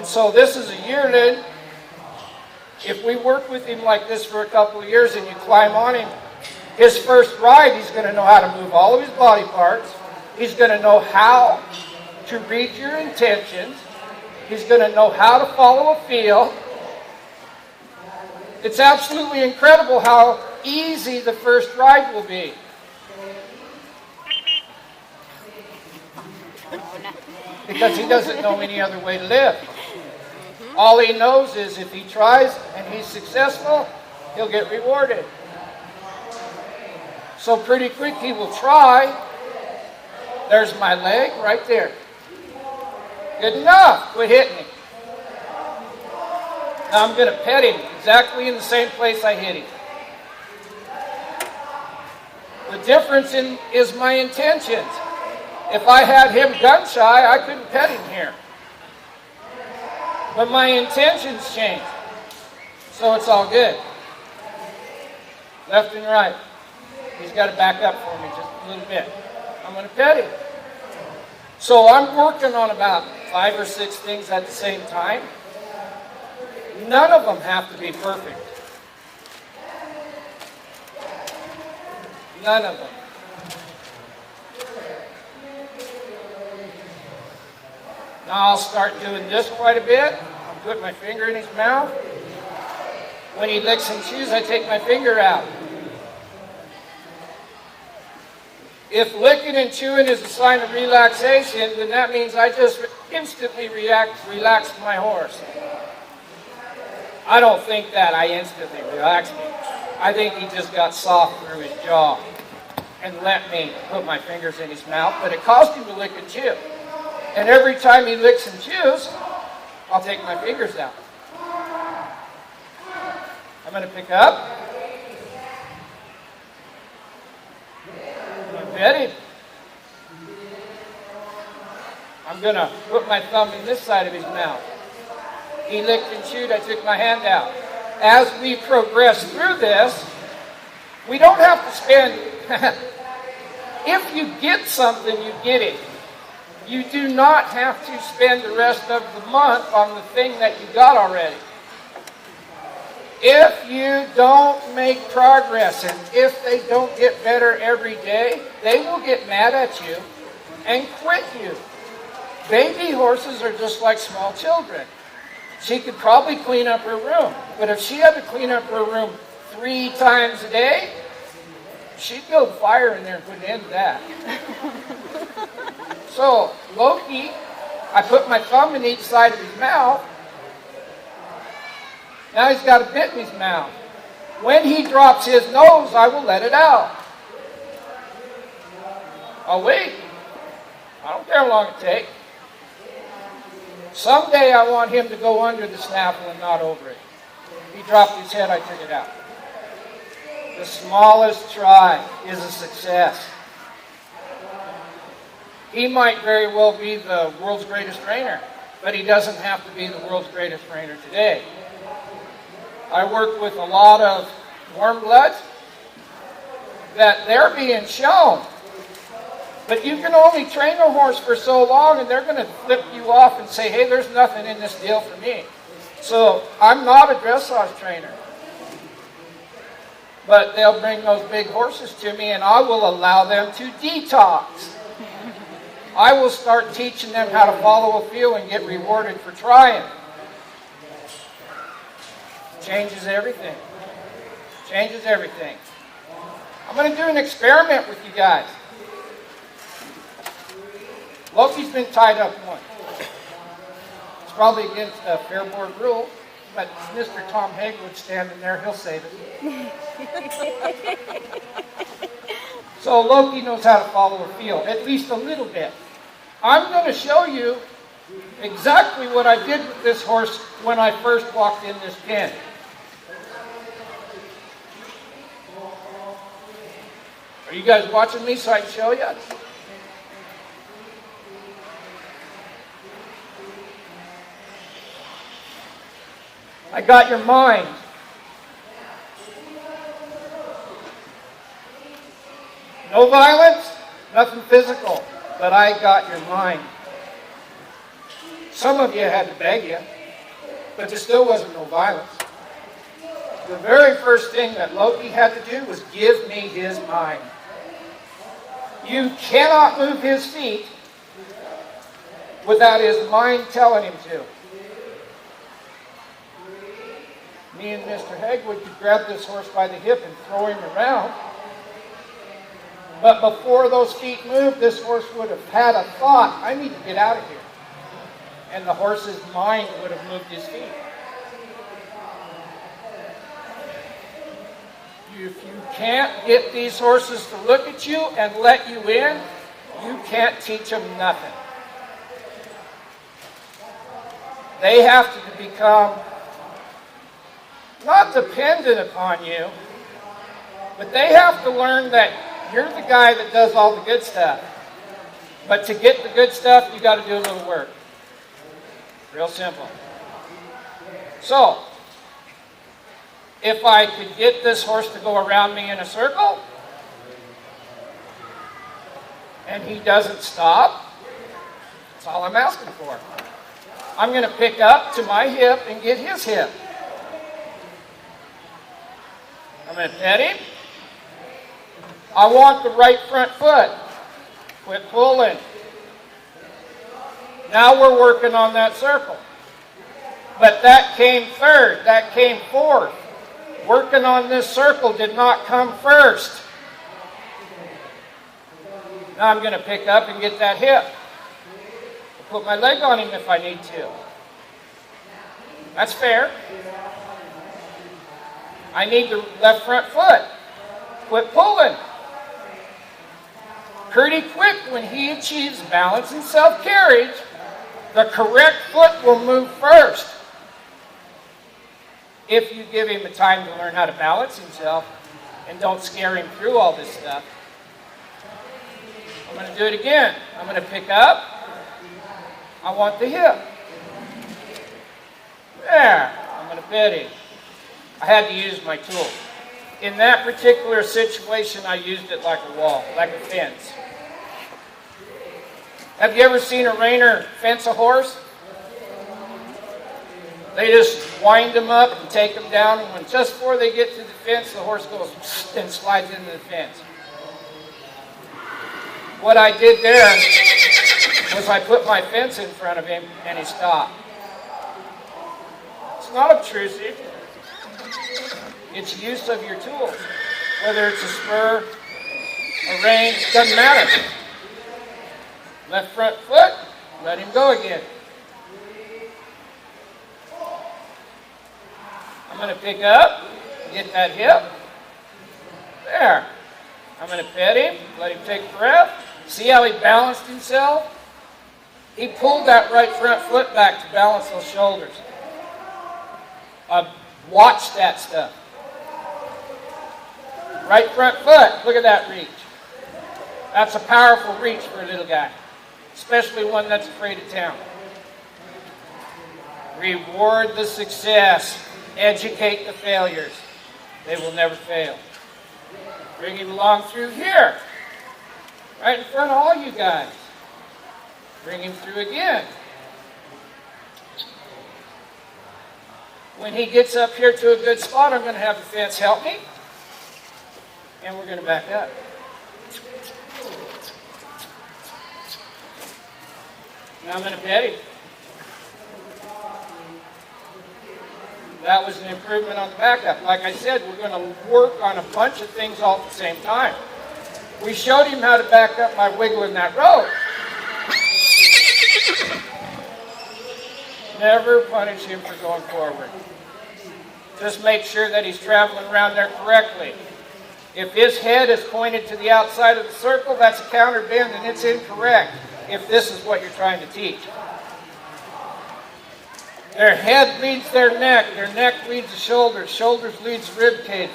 So this is a yearling. If we work with him like this for a couple of years and you climb on him, his first ride, he's going to know how to move all of his body parts. He's going to know how to read your intentions. He's going to know how to follow a feel. It's absolutely incredible how easy the first ride will be. Because he doesn't know any other way to live. All he knows is if he tries and he's successful, he'll get rewarded. So pretty quick he will try. There's my leg right there. Good enough. Quit hitting him. Now I'm going to pet him exactly in the same place I hit him. The difference is my intentions. If I had him gun shy, I couldn't pet him here. But my intentions changed. So it's all good. Left and right. He's got to back up for me just a little bit. I'm going to pet him. So I'm working on about 5 or 6 things at the same time. None of them have to be perfect. None of them. Now I'll start doing this quite a bit. I'll put my finger in his mouth. When he licks and chews, I take my finger out. If licking and chewing is a sign of relaxation, then that means I just instantly relaxed my horse. I don't think that I instantly relaxed him. I think he just got soft through his jaw and let me put my fingers in his mouth, but it caused him to lick and chew. And every time he licks and chews, I'll take my fingers out. I'm going to pick up. I'm going to pet him. I'm going to put my thumb in this side of his mouth. He licked and chewed, I took my hand out. As we progress through this, we don't have to spend... If you get something, you get it. You do not have to spend the rest of the month on the thing that you got already. If you don't make progress, and if they don't get better every day, they will get mad at you and quit you. Baby horses are just like small children. She could probably clean up her room, but if she had to clean up her room 3 times a day, she'd build fire in there and put an end to that. So, Loki, I put my thumb in each side of his mouth. Now he's got a bit in his mouth. When he drops his nose, I will let it out. I'll wait. I don't care how long it takes. Someday I want him to go under the snaffle and not over it. He dropped his head, I took it out. The smallest try is a success. He might very well be the world's greatest trainer, but he doesn't have to be the world's greatest trainer today. I work with a lot of warm bloods that they're being shown. But you can only train a horse for so long and they're going to flip you off and say, hey, there's nothing in this deal for me. So I'm not a dressage trainer. But they'll bring those big horses to me and I will allow them to detox. I will start teaching them how to follow a feel and get rewarded for trying. Changes everything. Changes everything. I'm going to do an experiment with you guys. Loki's been tied up once. It's probably against a fair board rule, but Mr. Tom Hagewood's standing there, he'll save it. So Loki knows how to follow a feel, at least a little bit. I'm going to show you exactly what I did with this horse when I first walked in this pen. Are you guys watching me so I can show you? I got your mind. No violence, nothing physical, but I got your mind. Some of you had to beg you. But there still wasn't no violence. The very first thing that Loki had to do was give me his mind. You cannot move his feet without his mind telling him to. Me and Mr. Hagwood could grab this horse by the hip and throw him around. But before those feet moved, this horse would have had a thought, I need to get out of here. And the horse's mind would have moved his feet. If you can't get these horses to look at you and let you in, you can't teach them nothing. They have to become not dependent upon you, but they have to learn that you're the guy that does all the good stuff. But to get the good stuff, you got to do a little work. Real simple. So, if I could get this horse to go around me in a circle, and he doesn't stop, that's all I'm asking for. I'm going to pick up to my hip and get his hip. I'm going to pet him. I want the right front foot. Quit pulling. Now we're working on that circle. But that came third. That came fourth. Working on this circle did not come first. Now I'm going to pick up and get that hip. I'll put my leg on him if I need to. That's fair. I need the left front foot. Quit pulling. Pretty quick, when he achieves balance and self-carriage, the correct foot will move first. If you give him the time to learn how to balance himself and don't scare him through all this stuff. I'm going to do it again. I'm going to pick up. I want the hip. There. I'm going to pet him. I had to use my tool. In that particular situation, I used it like a wall, like a fence. Have you ever seen a reiner fence a horse? They just wind them up and take them down, and when just before they get to the fence, the horse goes and slides into the fence. What I did there was I put my fence in front of him, and he stopped. It's not obtrusive. It's use of your tools. Whether it's a spur, a rein, doesn't matter. Left front foot, let him go again. I'm going to pick up, get that hip. There. I'm going to pet him, let him take a breath. See how he balanced himself? He pulled that right front foot back to balance those shoulders. Watch that stuff. Right front foot, look at that reach. That's a powerful reach for a little guy, especially one that's afraid of town. Reward the success. Educate the failures. They will never fail. Bring him along through here. Right in front of all you guys. Bring him through again. When he gets up here to a good spot, I'm going to have the fence help me. And we're going to back up. Now I'm going to pet him. That was an improvement on the backup. Like I said, we're going to work on a bunch of things all at the same time. We showed him how to back up by wiggling that rope. Never punish him for going forward. Just make sure that he's traveling around there correctly. If his head is pointed to the outside of the circle, that's a counter bend and it's incorrect if this is what you're trying to teach. Their head leads their neck leads the shoulders leads the rib cage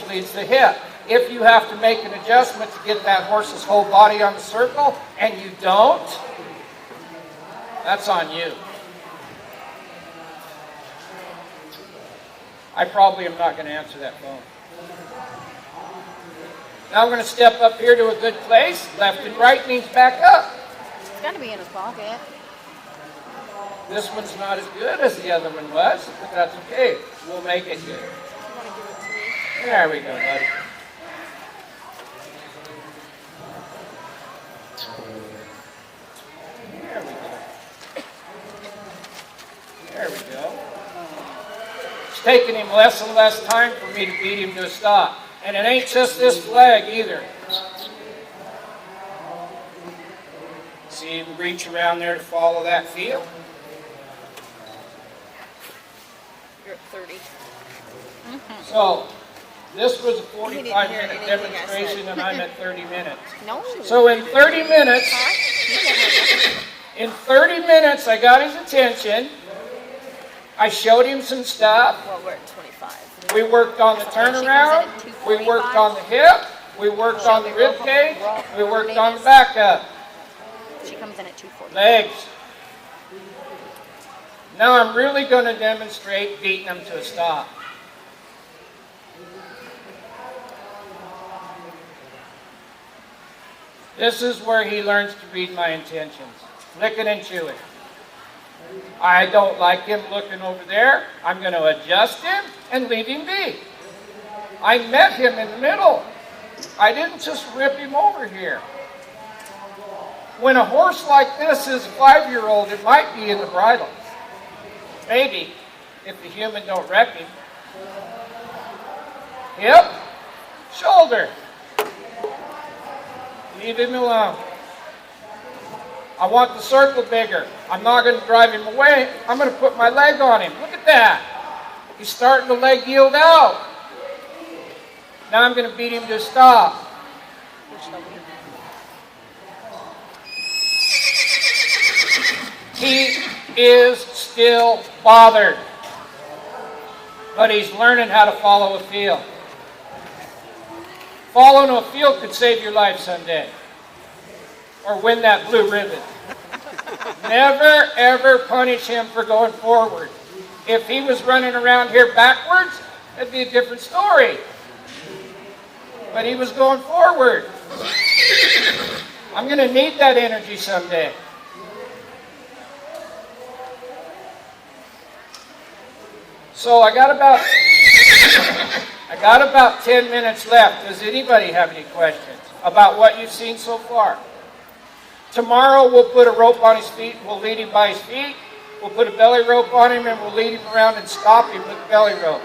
leads the hip. If you have to make an adjustment to get that horse's whole body on the circle, and you don't, that's on you. I probably am not going to answer that phone. Now I'm going to step up here to a good place. Left and right means back up. It's got to be in his pocket. This one's not as good as the other one was, but that's okay. We'll make it good. There we go, buddy. There we go. There we go. It's taking him less and less time for me to beat him to a stop. And it ain't just this flag either. See him reach around there to follow that field. You're at 30. So, this was a 45-minute demonstration and I'm at 30 minutes. No. So in 30 minutes, I got his attention. I showed him some stuff. Well, we're at 25. We worked on the turnaround. We worked on the hip. We worked on the rib cage. We worked on the back up. She comes in at 240. Legs. Now I'm really going to demonstrate beating him to a stop. This is where he learns to read my intentions. Licking and chewing. I don't like him looking over there. I'm going to adjust him and leave him be. I met him in the middle. I didn't just rip him over here. When a horse like this is a 5-year-old, it might be in the bridle. Maybe, if the human don't wreck him. Hip, shoulder. Leave him alone. I want the circle bigger. I'm not going to drive him away. I'm going to put my leg on him. Look at that. He's starting to leg yield out. Now I'm going to beat him to a stop. He is still bothered, but he's learning how to follow a field. Following a field could save your life someday, or win that blue ribbon. Never, ever punish him for going forward. If he was running around here backwards, that'd be a different story. But he was going forward. I'm going to need that energy someday. So I got about 10 minutes left. Does anybody have any questions about what you've seen so far? Tomorrow we'll put a rope on his feet. We'll lead him by his feet. We'll put a belly rope on him and we'll lead him around and stop him with the belly rope.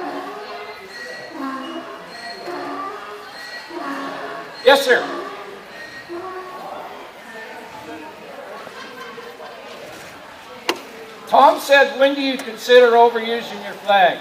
Yes, sir. Tom said, when do you consider overusing your flag?